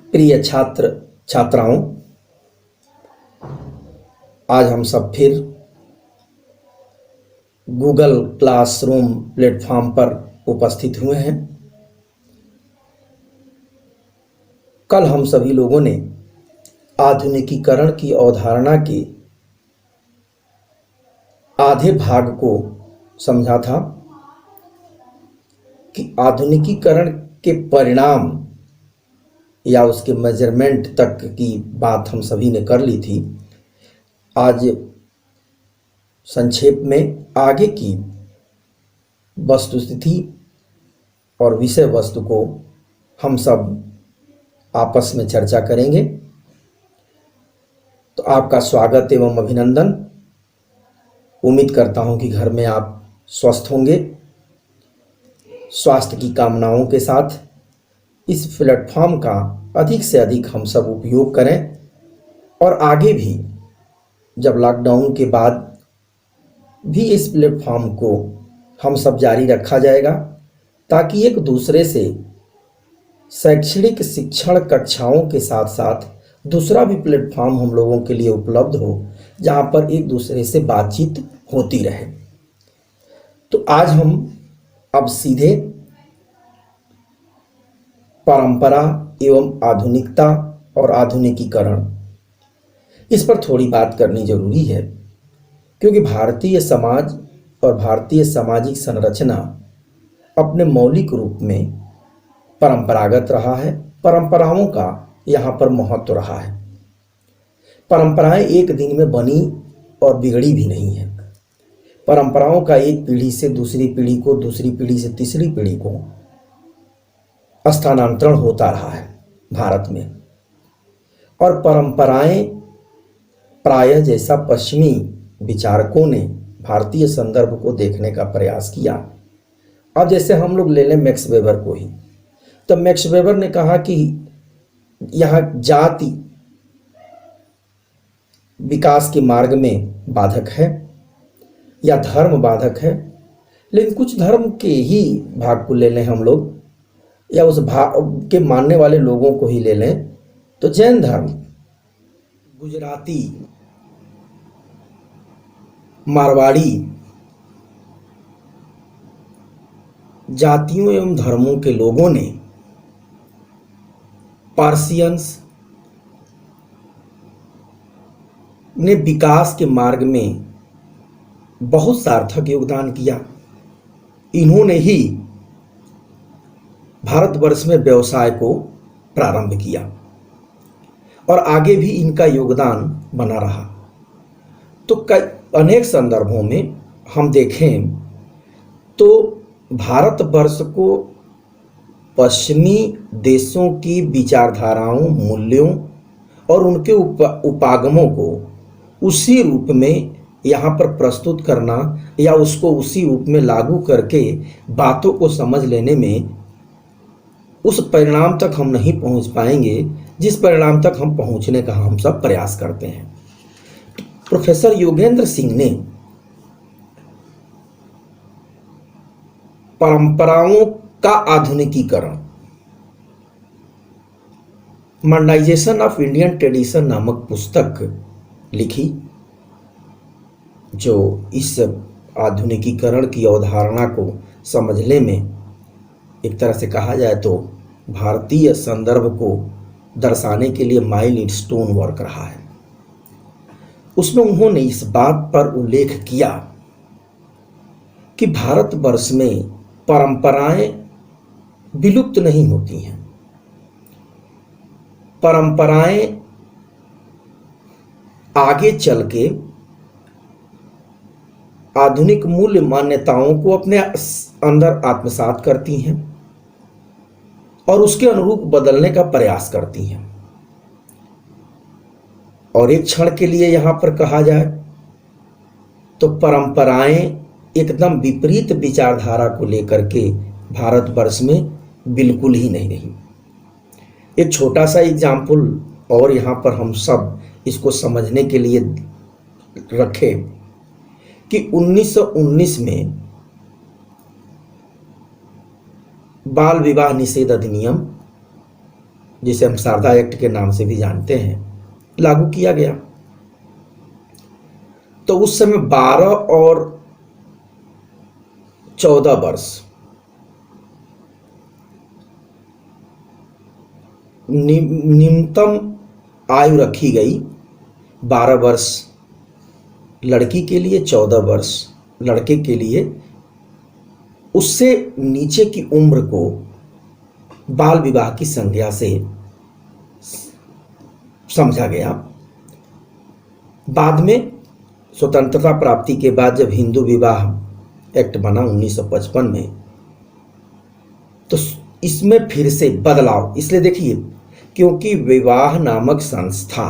प्रिय छात्र छात्राओं, आज हम सब फिर गूगल क्लासरूम प्लेटफॉर्म पर उपस्थित हुए हैं। कल हम सभी लोगों ने आधुनिकीकरण की अवधारणा के आधे भाग को समझा था कि आधुनिकीकरण के परिणाम या उसके मेजरमेंट तक की बात हम सभी ने कर ली थी। आज संक्षेप में आगे की वस्तुस्थिति और विषय वस्तु को हम सब आपस में चर्चा करेंगे। तो आपका स्वागत एवं अभिनंदन। उम्मीद करता हूं कि घर में आप स्वस्थ होंगे। स्वास्थ्य की कामनाओं के साथ इस प्लेटफॉर्म का अधिक से अधिक हम सब उपयोग करें और आगे भी जब लॉकडाउन के बाद भी इस प्लेटफॉर्म को हम सब जारी रखा जाएगा, ताकि एक दूसरे से शैक्षणिक शिक्षण कक्षाओं के साथ साथ दूसरा भी प्लेटफॉर्म हम लोगों के लिए उपलब्ध हो, जहां पर एक दूसरे से बातचीत होती रहे। तो आज हम अब सीधे परंपरा एवं आधुनिकता और आधुनिकीकरण, इस पर थोड़ी बात करनी जरूरी है, क्योंकि भारतीय समाज और भारतीय सामाजिक संरचना अपने मौलिक रूप में परंपरागत रहा है। परंपराओं का यहाँ पर महत्व रहा है। परंपराएं एक दिन में बनी और बिगड़ी भी नहीं है। परंपराओं का एक पीढ़ी से दूसरी पीढ़ी को, दूसरी पीढ़ी से तीसरी पीढ़ी को स्थानांतरण होता रहा है भारत में। और परंपराएं प्रायः, जैसा पश्चिमी विचारकों ने भारतीय संदर्भ को देखने का प्रयास किया, अब जैसे हम लोग ले लें मैक्स वेबर को ही, तो मैक्स वेबर ने कहा कि यह जाति विकास के मार्ग में बाधक है या धर्म बाधक है। लेकिन कुछ धर्म के ही भाग को ले लें हम लोग, या उस भाग के मानने वाले लोगों को ही ले लें, तो जैन धर्म, गुजराती, मारवाड़ी जातियों एवं धर्मों के लोगों ने, पार्सियंस ने विकास के मार्ग में बहुत सार्थक योगदान किया। इन्होंने ही भारतवर्ष में व्यवसाय को प्रारंभ किया और आगे भी इनका योगदान बना रहा। तो अनेक संदर्भों में हम देखें तो भारतवर्ष को पश्चिमी देशों की विचारधाराओं, मूल्यों और उनके उपागमों को उसी रूप में यहाँ पर प्रस्तुत करना या उसको उसी रूप में लागू करके बातों को समझ लेने में उस परिणाम तक हम नहीं पहुँच पाएंगे जिस परिणाम तक हम पहुँचने का हम सब प्रयास करते हैं। प्रोफेसर योगेंद्र सिंह ने परंपराओं का आधुनिकीकरण, मॉडर्नाइजेशन ऑफ इंडियन ट्रेडिशन नामक पुस्तक लिखी, जो इस आधुनिकीकरण की अवधारणा को समझने में एक तरह से कहा जाए तो भारतीय संदर्भ को दर्शाने के लिए माइल स्टोन वर्क रहा है। उसमें उन्होंने इस बात पर उल्लेख किया कि भारतवर्ष में परंपराएं विलुप्त नहीं होती हैं। परंपराएं आगे चल के आधुनिक मूल्य मान्यताओं को अपने अंदर आत्मसात करती हैं और उसके अनुरूप बदलने का प्रयास करती हैं। और एक क्षण के लिए यहां पर कहा जाए तो परंपराएं एकदम विपरीत विचारधारा को लेकर के भारतवर्ष में बिल्कुल ही नहीं रही। एक छोटा सा एग्जाम्पल और यहाँ पर हम सब इसको समझने के लिए रखें कि 1919 में बाल विवाह निषेध अधिनियम जिसे हम शारदा एक्ट के नाम से भी जानते हैं, लागू किया गया। तो उस समय 12 और 14 वर्ष न्यूनतम आयु रखी गई। 12 वर्ष लड़की के लिए, 14 वर्ष लड़के के लिए। उससे नीचे की उम्र को बाल विवाह की संज्ञा से समझा गया। बाद में स्वतंत्रता प्राप्ति के बाद जब हिंदू विवाह एक्ट बना 1955 में, तो इसमें फिर से बदलाव, इसलिए देखिए, क्योंकि विवाह नामक संस्था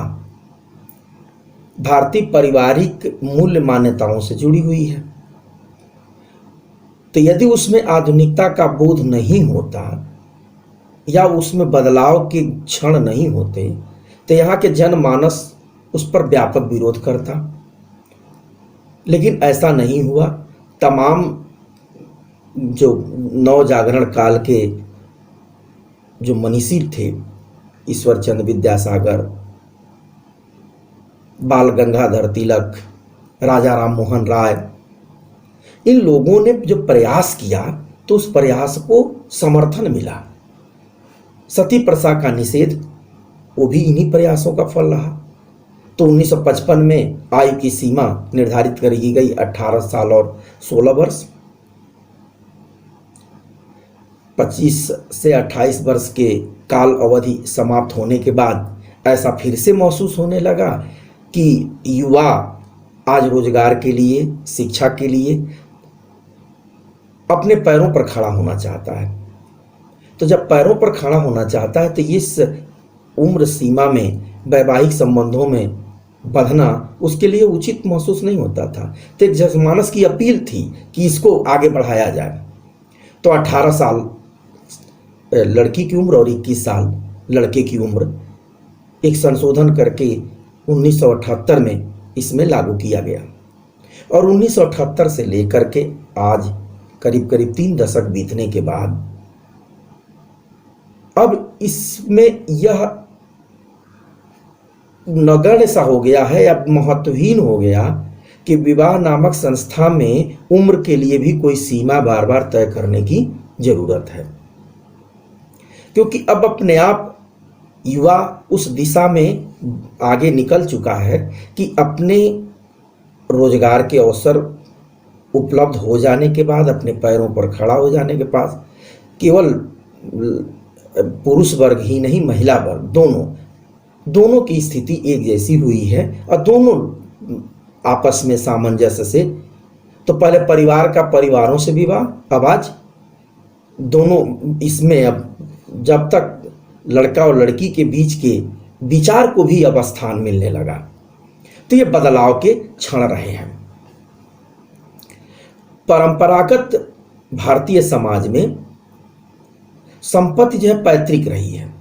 भारतीय पारिवारिक मूल्य मान्यताओं से जुड़ी हुई है। तो यदि उसमें आधुनिकता का बोध नहीं होता या उसमें बदलाव के क्षण नहीं होते, तो यहाँ के जनमानस उस पर व्यापक विरोध करता। लेकिन ऐसा नहीं हुआ। तमाम जो नव जागरण काल के जो मनीषी थे, ईश्वर चंद्र विद्यासागर, बाल गंगाधर तिलक, राजा राम मोहन राय, इन लोगों ने जो प्रयास किया तो उस प्रयास को समर्थन मिला। सती प्रथा का निषेध, वो भी इन्हीं प्रयासों का फल रहा। तो 1955 में आयु की सीमा निर्धारित कर दी गई 18 साल और 16 वर्ष। 25 से 28 वर्ष के काल अवधि समाप्त होने के बाद ऐसा फिर से महसूस होने लगा कि युवा आज रोजगार के लिए, शिक्षा के लिए अपने पैरों पर खड़ा होना चाहता है। तो जब पैरों पर खड़ा होना चाहता है तो इस उम्र सीमा में वैवाहिक संबंधों में बंधना उसके लिए उचित महसूस नहीं होता था। तो एक जनमानस की अपील थी कि इसको आगे बढ़ाया जाए। तो 18 साल लड़की की उम्र और 21 साल लड़के की उम्र एक संशोधन करके 1978 में इसमें लागू किया गया। और 1978 से लेकर के आज करीब करीब 3 दशक बीतने के बाद अब इसमें यह नगण्य सा हो गया है या महत्वहीन हो गया कि विवाह नामक संस्था में उम्र के लिए भी कोई सीमा बार बार तय करने की जरूरत है। क्योंकि अब अपने आप युवा उस दिशा में आगे निकल चुका है कि अपने रोजगार के अवसर उपलब्ध हो जाने के बाद, अपने पैरों पर खड़ा हो जाने के पास, केवल पुरुष वर्ग ही नहीं, महिला वर्ग दोनों की स्थिति एक जैसी हुई है और दोनों आपस में सामंजस्य से, तो पहले परिवार का परिवारों से विवाह, अब आज दोनों इसमें, अब जब तक लड़का और लड़की के बीच के विचार को भी अब स्थान मिलने लगा। तो ये बदलाव के क्षण रहे हैं। परंपरागत भारतीय समाज में संपत्ति जो है पैतृक रही है,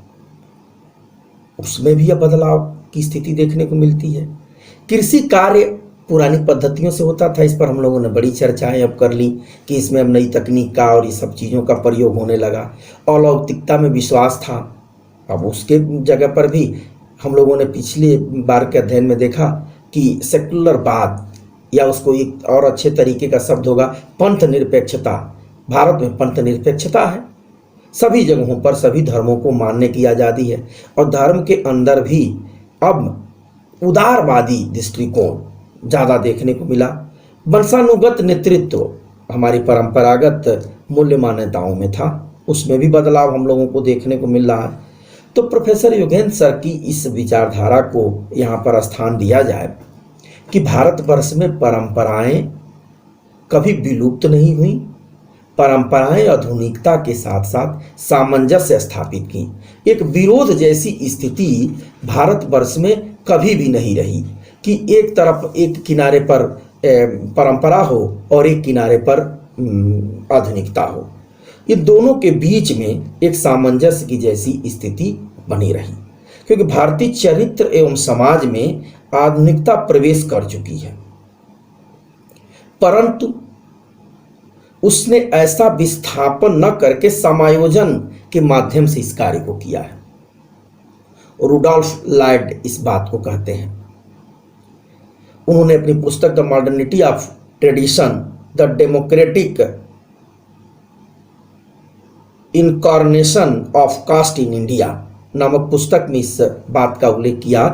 उसमें भी यह बदलाव की स्थिति देखने को मिलती है। कृषि कार्य पुरानी पद्धतियों से होता था, इस पर हम लोगों ने बड़ी चर्चाएं अब कर ली कि इसमें अब नई तकनीक का और ये सब चीज़ों का प्रयोग होने लगा। अलौकिकता में विश्वास था, अब उसके जगह पर भी हम लोगों ने पिछले बार के अध्ययन में देखा कि सेकुलरवाद, या उसको एक और अच्छे तरीके का शब्द होगा पंथ निरपेक्षता। भारत में पंथ निरपेक्षता है, सभी जगहों पर सभी धर्मों को मानने की आज़ादी है और धर्म के अंदर भी अब उदारवादी दृष्टिकोण ज़्यादा देखने को मिला। वंशानुगत नेतृत्व हमारी परंपरागत मूल्य मान्यताओं में था, उसमें भी बदलाव हम लोगों को देखने को मिल रहा है। तो प्रोफेसर योगेंद्र सर की इस विचारधारा को यहाँ पर स्थान दिया जाए कि भारतवर्ष में परंपराएं कभी विलुप्त नहीं हुई, परंपराएं आधुनिकता के साथ साथ सामंजस्य स्थापित की। एक विरोध जैसी स्थिति भारतवर्ष में कभी भी नहीं रही कि एक तरफ एक किनारे पर परंपरा हो और एक किनारे पर आधुनिकता हो। ये दोनों के बीच में एक सामंजस्य की जैसी स्थिति बनी रही, क्योंकि भारतीय चरित्र एवं समाज में आधुनिकता प्रवेश कर चुकी है, परंतु उसने ऐसा विस्थापन न करके समायोजन के माध्यम से इस कार्य को किया है। रुडोल्फ लॉयड इस बात को कहते हैं। उन्होंने अपनी पुस्तक the modernity of tradition, the democratic incarnation of caste in India नामक पुस्तक में इस बात का उल्लेख किया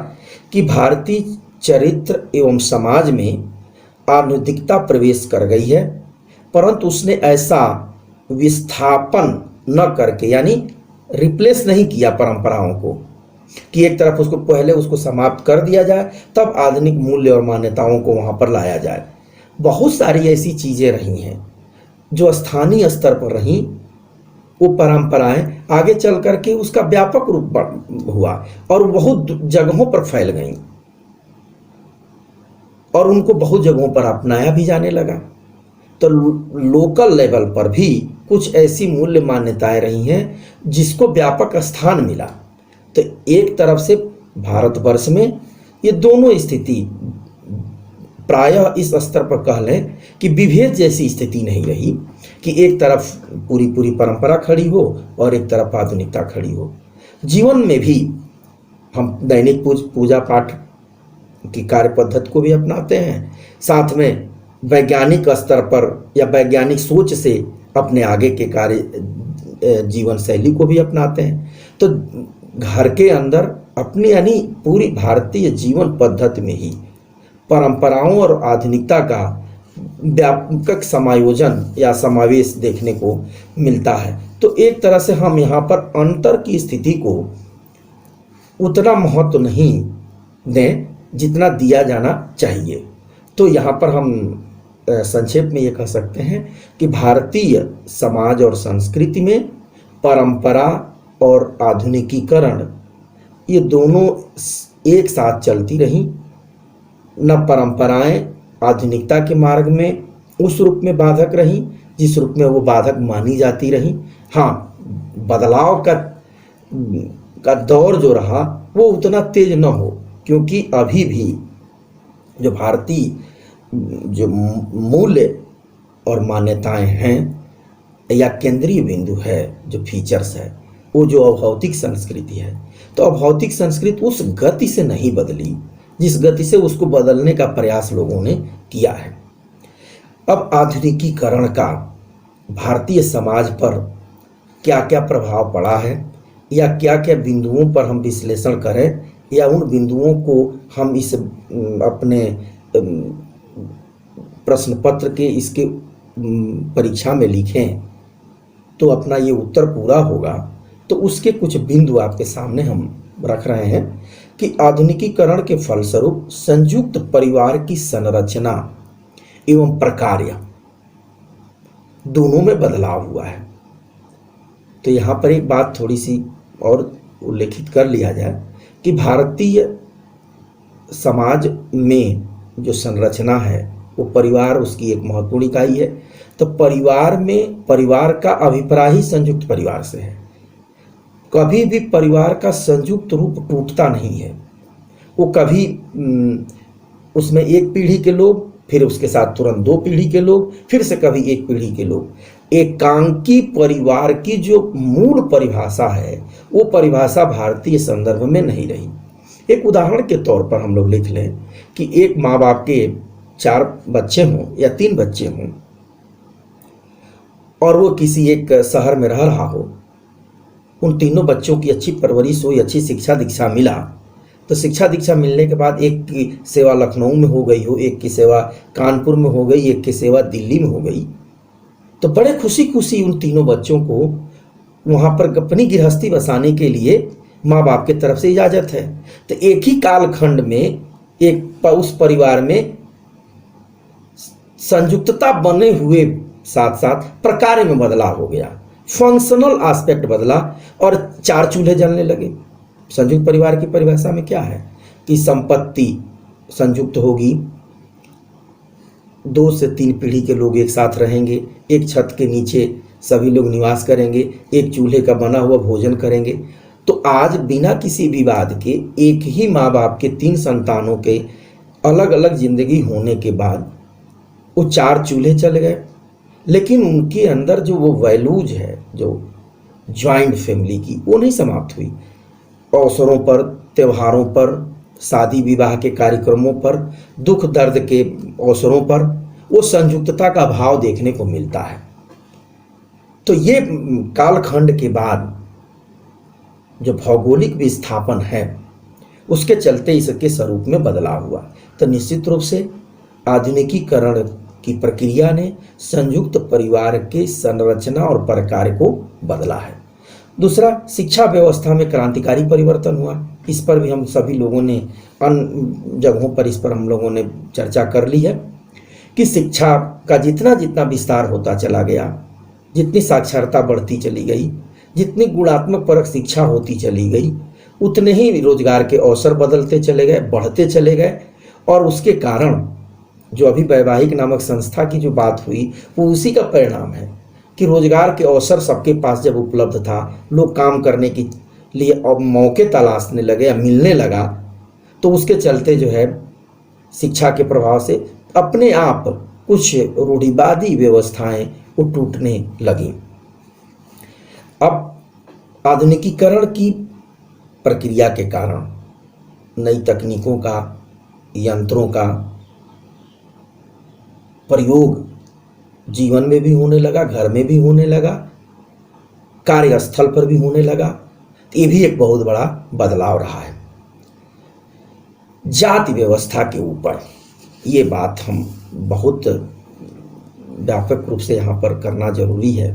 कि भारतीय चरित्र एवं समाज में आधुनिकता प्रवेश कर गई है, परंतु उसने ऐसा विस्थापन न करके, यानी रिप्लेस नहीं किया परंपराओं को, कि एक तरफ उसको पहले उसको समाप्त कर दिया जाए तब आधुनिक मूल्य और मान्यताओं को वहाँ पर लाया जाए। बहुत सारी ऐसी चीज़ें रही हैं जो स्थानीय स्तर पर रहीं, वो परंपराएं आगे चल करके उसका व्यापक रूप हुआ और बहुत जगहों पर फैल गईं और उनको बहुत जगहों पर अपनाया भी जाने लगा। तो लोकल लेवल पर भी कुछ ऐसी मूल्य मान्यताएं रही हैं जिसको व्यापक स्थान मिला। तो एक तरफ से भारतवर्ष में ये दोनों स्थिति प्रायः इस स्तर पर कह लें कि विभेद जैसी स्थिति नहीं रही कि एक तरफ पूरी पूरी परंपरा खड़ी हो और एक तरफ आधुनिकता खड़ी हो। जीवन में भी हम दैनिक पूजा पाठ की कार्य पद्धति को भी अपनाते हैं, साथ में वैज्ञानिक स्तर पर या वैज्ञानिक सोच से अपने आगे के कार्य जीवन शैली को भी अपनाते हैं। तो घर के अंदर अपनी यानी पूरी भारतीय जीवन पद्धति में ही परंपराओं और आधुनिकता का व्यापक समायोजन या समावेश देखने को मिलता है। तो एक तरह से हम यहाँ पर अंतर की स्थिति को उतना महत्व नहीं दें जितना दिया जाना चाहिए। तो यहाँ पर हम संक्षेप में ये कह सकते हैं कि भारतीय समाज और संस्कृति में परंपरा और आधुनिकीकरण ये दोनों एक साथ चलती रहीं। न परंपराएं आधुनिकता के मार्ग में उस रूप में बाधक रहीं जिस रूप में वो बाधक मानी जाती रहीं। हाँ, बदलाव का दौर जो रहा वो उतना तेज न हो, क्योंकि अभी भी जो भारतीय जो मूल्य और मान्यताएं हैं या केंद्रीय बिंदु है, जो फीचर्स है, वो जो अभौतिक संस्कृति है, तो अभौतिक संस्कृति उस गति से नहीं बदली जिस गति से उसको बदलने का प्रयास लोगों ने किया है। अब आधुनिकीकरण का भारतीय समाज पर क्या क्या प्रभाव पड़ा है या क्या क्या बिंदुओं पर हम विश्लेषण करें या उन बिंदुओं को हम इस अपने प्रश्न पत्र के इसके परीक्षा में लिखें तो अपना ये उत्तर पूरा होगा। तो उसके कुछ बिंदु आपके सामने हम रख रहे हैं कि आधुनिकीकरण के फलस्वरूप संयुक्त परिवार की संरचना एवं प्रक्रिया दोनों में बदलाव हुआ है। तो यहाँ पर एक बात थोड़ी सी और उल्लेखित कर लिया जाए कि भारतीय समाज में जो संरचना है वो परिवार उसकी एक महत्वपूर्ण इकाई है। तो परिवार में परिवार का अभिप्राय ही संयुक्त परिवार से है। कभी भी परिवार का संयुक्त रूप टूटता नहीं है। वो कभी उसमें एक पीढ़ी के लोग, फिर उसके साथ तुरंत दो पीढ़ी के लोग, फिर से कभी एक पीढ़ी के लोग। एकांकी परिवार की जो मूल परिभाषा है वो परिभाषा भारतीय संदर्भ में नहीं रही। एक उदाहरण के तौर पर हम लोग लिख लें कि एक माँ बाप के 4 बच्चे हों या 3 बच्चे हों और वो किसी एक शहर में रह रहा हो। उन तीनों बच्चों की अच्छी परवरिश हुई, अच्छी शिक्षा दीक्षा मिला। तो शिक्षा दीक्षा मिलने के बाद एक की सेवा लखनऊ में हो गई हो, एक की सेवा कानपुर में हो गई, एक की सेवा दिल्ली में हो गई। तो बड़े खुशी खुशी उन तीनों बच्चों को वहाँ पर अपनी गृहस्थी बसाने के लिए माँ बाप की तरफ से इजाज़त है। तो एक ही कालखंड में एक उस परिवार में संयुक्तता बने हुए साथ साथ प्रकार में बदलाव हो गया, फंक्शनल एस्पेक्ट बदला और 4 चूल्हे जलने लगे। संयुक्त परिवार की परिभाषा में क्या है कि संपत्ति संयुक्त होगी, 2 से 3 पीढ़ी के लोग एक साथ रहेंगे, एक छत के नीचे सभी लोग निवास करेंगे, एक चूल्हे का बना हुआ भोजन करेंगे। तो आज बिना किसी विवाद के एक ही माँ बाप के 3 संतानों के अलग अलग जिंदगी होने के बाद वो 4 चूल्हे चल गए, लेकिन उनके अंदर जो वो वैल्यूज है जो ज्वाइंट फैमिली की वो नहीं समाप्त हुई। अवसरों पर, त्योहारों पर, शादी विवाह के कार्यक्रमों पर, दुख दर्द के अवसरों पर वो संयुक्तता का भाव देखने को मिलता है। तो ये कालखंड के बाद जो भौगोलिक विस्थापन है उसके चलते इसके स्वरूप में बदलाव हुआ। तो निश्चित रूप से आधुनिकीकरण की प्रक्रिया ने संयुक्त परिवार के संरचना और प्रकार को बदला है। दूसरा, शिक्षा व्यवस्था में क्रांतिकारी परिवर्तन हुआ। इस पर भी हम सभी लोगों ने अन्य जगहों पर इस पर हम लोगों ने चर्चा कर ली है कि शिक्षा का जितना जितना विस्तार होता चला गया, जितनी साक्षरता बढ़ती चली गई, जितनी गुणात्मक परक शिक्षा होती चली गई, उतने ही रोजगार के अवसर बदलते चले गए, बढ़ते चले गए। और उसके कारण जो अभी वैवाहिक नामक संस्था की जो बात हुई वो उसी का परिणाम है कि रोजगार के अवसर सबके पास जब उपलब्ध था, लोग काम करने के लिए अब मौके तलाशने लगे या मिलने लगा, तो उसके चलते जो है शिक्षा के प्रभाव से अपने आप कुछ रूढ़िवादी व्यवस्थाएं वो टूटने लगी। अब आधुनिकीकरण की प्रक्रिया के कारण नई तकनीकों का, यंत्रों का प्रयोग जीवन में भी होने लगा, घर में भी होने लगा, कार्यस्थल पर भी होने लगा। ये भी एक बहुत बड़ा बदलाव रहा है। जाति व्यवस्था के ऊपर ये बात हम बहुत व्यापक रूप से यहाँ पर करना जरूरी है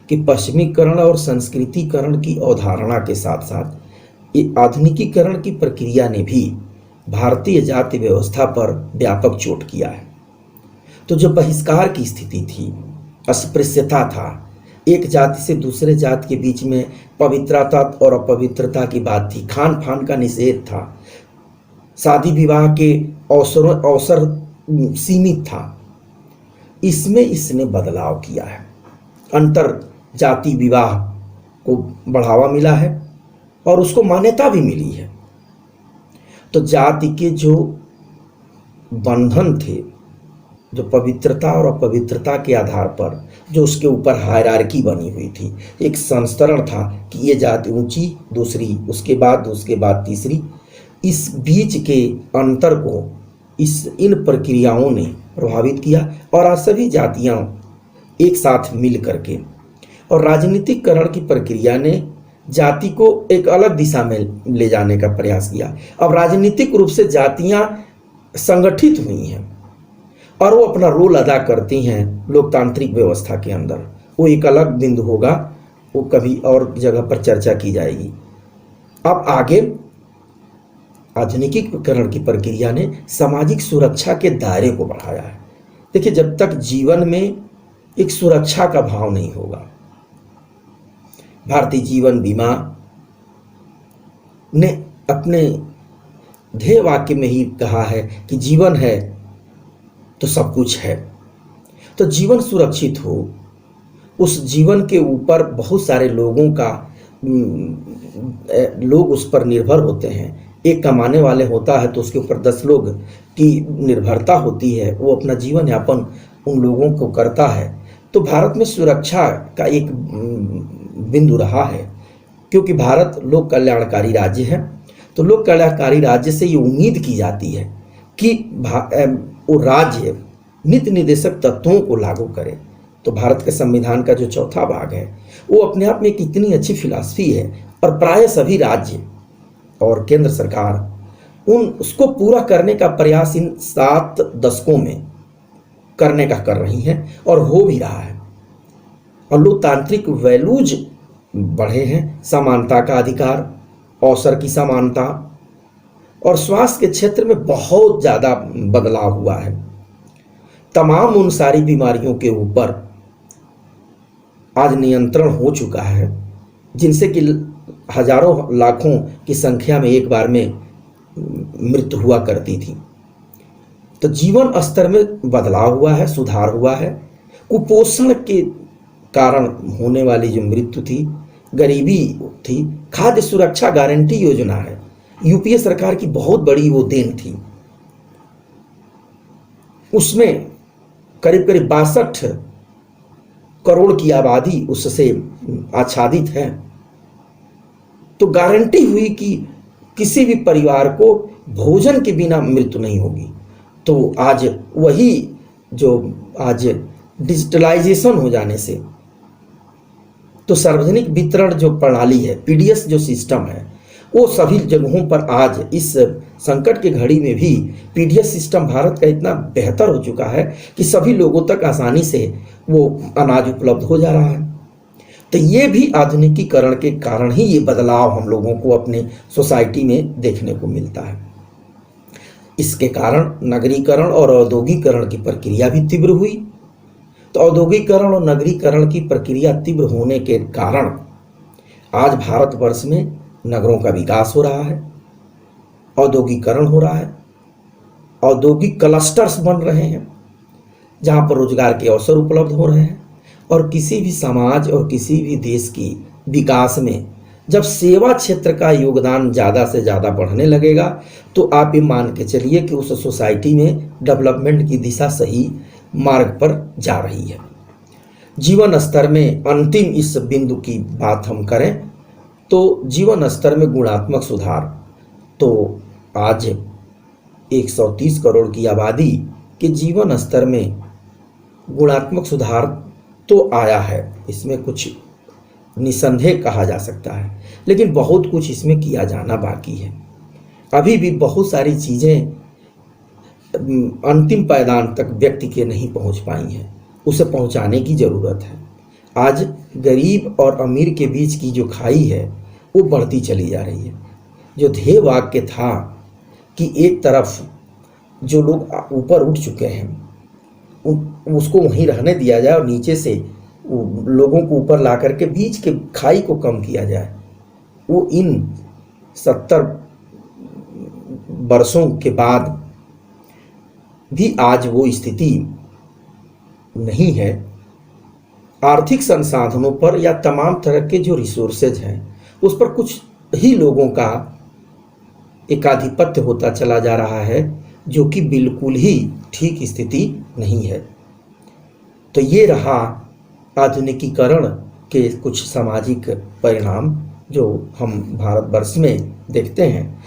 कि पश्चिमीकरण और संस्कृतिकरण की अवधारणा के साथ साथ ये आधुनिकीकरण की प्रक्रिया ने भी भारतीय जाति व्यवस्था पर व्यापक चोट किया है। तो जो बहिष्कार की स्थिति थी, अस्पृश्यता था, एक जाति से दूसरे जाति के बीच में पवित्रता और अपवित्रता की बात थी, खान पान का निषेध था, शादी विवाह के अवसर सीमित था, इसमें इसने बदलाव किया है। अंतर जाति विवाह को बढ़ावा मिला है और उसको मान्यता भी मिली है। तो जाति के जो बंधन थे, जो पवित्रता और अपवित्रता के आधार पर जो उसके ऊपर हायरार्की बनी हुई थी, एक संस्तरण था कि ये जाति ऊंची, दूसरी, उसके बाद तीसरी, इस बीच के अंतर को इन प्रक्रियाओं ने प्रभावित किया और आज सभी जातियां एक साथ मिल करके, और राजनीतिकरण की प्रक्रिया ने जाति को एक अलग दिशा में ले जाने का प्रयास किया। अब राजनीतिक रूप से जातियां संगठित हुई हैं और वो अपना रोल अदा करती हैं लोकतांत्रिक व्यवस्था के अंदर। वो एक अलग बिंदु होगा, वो कभी और जगह पर चर्चा की जाएगी। अब आगे आधुनिकीकरण की प्रक्रिया ने सामाजिक सुरक्षा के दायरे को बढ़ाया है। देखिए, जब तक जीवन में एक सुरक्षा का भाव नहीं होगा, भारतीय जीवन बीमा ने अपने ध्येय वाक्य में ही कहा है कि जीवन है तो सब कुछ है। तो जीवन सुरक्षित हो, उस जीवन के ऊपर बहुत सारे लोग उस पर निर्भर होते हैं। एक कमाने वाले होता है तो उसके ऊपर 10 लोग की निर्भरता होती है, वो अपना जीवन यापन उन लोगों को करता है। तो भारत में सुरक्षा का एक बिंदु रहा है, क्योंकि भारत लोक कल्याणकारी राज्य है। तो लोक कल्याणकारी राज्य से ये उम्मीद की जाती है कि वो राज्य नीति निर्देशक तत्वों को लागू करे। तो भारत के संविधान का जो चौथा भाग है वो अपने आप में एक इतनी अच्छी फिलॉसफी है, और प्राय सभी राज्य और केंद्र सरकार उसको पूरा करने का प्रयास इन 7 दशकों में करने का कर रही हैं और हो भी रहा है। और लोकतांत्रिक वैल्यूज बढ़े हैं, समानता का अधिकार, अवसर की समानता, और स्वास्थ्य के क्षेत्र में बहुत ज़्यादा बदलाव हुआ है। तमाम उन सारी बीमारियों के ऊपर आज नियंत्रण हो चुका है जिनसे कि हजारों लाखों की संख्या में एक बार में मृत्यु हुआ करती थी। तो जीवन स्तर में बदलाव हुआ है, सुधार हुआ है। कुपोषण के कारण होने वाली जो मृत्यु थी, गरीबी थी, खाद्य सुरक्षा गारंटी योजना है, यूपीए सरकार की बहुत बड़ी वो देन थी। उसमें करीब करीब 62 करोड़ की आबादी उससे आच्छादित है। तो गारंटी हुई कि किसी भी परिवार को भोजन के बिना मृत्यु नहीं होगी। तो आज वही जो आज डिजिटलाइजेशन हो जाने से, तो सार्वजनिक वितरण जो प्रणाली है, पीडीएस जो सिस्टम है, वो सभी जगहों पर आज इस संकट की घड़ी में भी पीडीएस सिस्टम भारत का इतना बेहतर हो चुका है कि सभी लोगों तक आसानी से वो अनाज उपलब्ध हो जा रहा है। तो ये भी आधुनिकीकरण के कारण ही ये बदलाव हम लोगों को अपने सोसाइटी में देखने को मिलता है। इसके कारण नगरीकरण और औद्योगिकरण की प्रक्रिया भी तीव्र हुई। तो औद्योगिकरण और नगरीकरण की प्रक्रिया तीव्र होने के कारण आज भारतवर्ष में नगरों का विकास हो रहा है, औद्योगिकरण हो रहा है, औद्योगिक क्लस्टर्स बन रहे हैं जहाँ पर रोजगार के अवसर उपलब्ध हो रहे हैं। और किसी भी समाज और किसी भी देश की विकास में जब सेवा क्षेत्र का योगदान ज़्यादा से ज़्यादा बढ़ने लगेगा, तो आप ये मान के चलिए कि उस सोसाइटी में डेवलपमेंट की दिशा सही मार्ग पर जा रही है। जीवन स्तर में अंतिम इस बिंदु की बात हम करें तो जीवन स्तर में गुणात्मक सुधार, तो आज 130 करोड़ की आबादी के जीवन स्तर में गुणात्मक सुधार तो आया है, इसमें कुछ निसंदेह कहा जा सकता है, लेकिन बहुत कुछ इसमें किया जाना बाकी है। अभी भी बहुत सारी चीज़ें अंतिम पायदान तक व्यक्ति के नहीं पहुंच पाई हैं, उसे पहुंचाने की ज़रूरत है। आज गरीब और अमीर के बीच की जो खाई है वो बढ़ती चली जा रही है। जो ध्येय वाक्य था कि एक तरफ जो लोग ऊपर उठ चुके हैं उसको वहीं रहने दिया जाए और नीचे से लोगों को ऊपर ला करके बीच के खाई को कम किया जाए, वो इन 70 वर्षों के बाद भी आज वो स्थिति नहीं है। आर्थिक संसाधनों पर या तमाम तरह के जो रिसोर्सेज हैं उस पर कुछ ही लोगों का एकाधिपत्य होता चला जा रहा है, जो कि बिल्कुल ही ठीक स्थिति नहीं है। तो ये रहा आधुनिकीकरण के कुछ सामाजिक परिणाम जो हम भारतवर्ष में देखते हैं।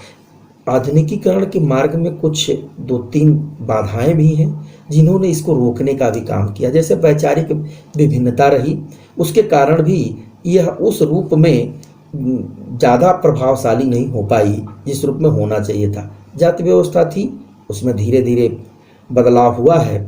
आधुनिकीकरण के मार्ग में कुछ 2-3 बाधाएं भी हैं जिन्होंने इसको रोकने का भी काम किया। जैसे वैचारिक विभिन्नता रही, उसके कारण भी यह उस रूप में ज़्यादा प्रभावशाली नहीं हो पाई जिस रूप में होना चाहिए था। जाति व्यवस्था थी, उसमें धीरे धीरे बदलाव हुआ है।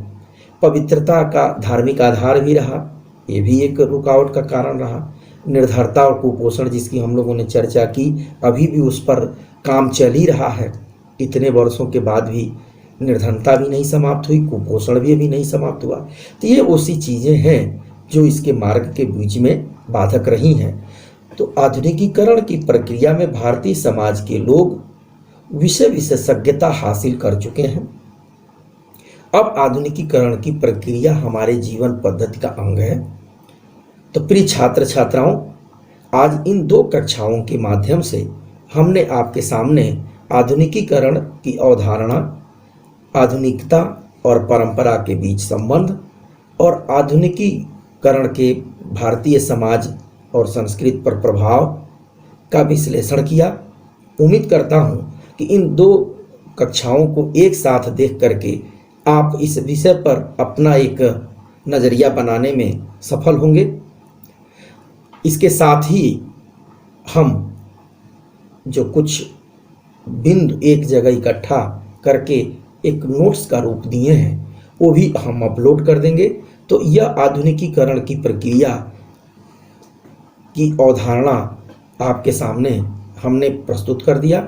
पवित्रता का धार्मिक आधार भी रहा, ये भी एक रुकावट का कारण रहा। निर्धरता और कुपोषण जिसकी हम लोगों ने चर्चा की, अभी भी उस पर काम चल ही रहा है। इतने वर्षों के बाद भी निर्धनता भी नहीं समाप्त हुई, कुपोषण भी अभी नहीं समाप्त हुआ। तो ये ऐसी चीज़ें हैं जो इसके मार्ग के बीच में बाधक रही हैं। तो आधुनिकीकरण की प्रक्रिया में भारतीय समाज के लोग विषय विशेषज्ञता हासिल कर चुके हैं। अब आधुनिकीकरण की प्रक्रिया हमारे जीवन पद्धति का अंग है। तो प्रिय छात्र छात्राओं, आज इन 2 कक्षाओं के माध्यम से हमने आपके सामने आधुनिकीकरण की अवधारणा, आधुनिकता और परंपरा के बीच संबंध और आधुनिकीकरण के भारतीय समाज और संस्कृति पर प्रभाव का विश्लेषण किया। उम्मीद करता हूँ कि इन 2 कक्षाओं को एक साथ देख करके आप इस विषय पर अपना एक नज़रिया बनाने में सफल होंगे। इसके साथ ही हम जो कुछ बिंदु एक जगह इकट्ठा करके एक नोट्स का रूप दिए हैं वो भी हम अपलोड कर देंगे। तो यह आधुनिकीकरण की प्रक्रिया की अवधारणा आपके सामने हमने प्रस्तुत कर दिया।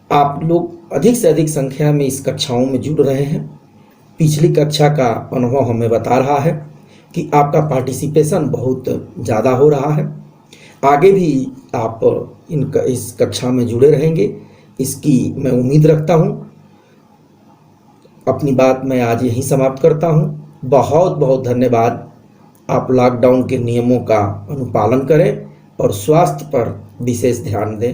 आप लोग अधिक से अधिक संख्या में इस कक्षाओं में जुड़ रहे हैं। पिछली कक्षा का अनुभव हमें बता रहा है कि आपका पार्टिसिपेशन बहुत ज़्यादा हो रहा है। आगे भी आप इस कक्षा में जुड़े रहेंगे, इसकी मैं उम्मीद रखता हूँ। अपनी बात मैं आज यहीं समाप्त करता हूँ। बहुत बहुत धन्यवाद। आप लॉकडाउन के नियमों का अनुपालन करें और स्वास्थ्य पर विशेष ध्यान दें।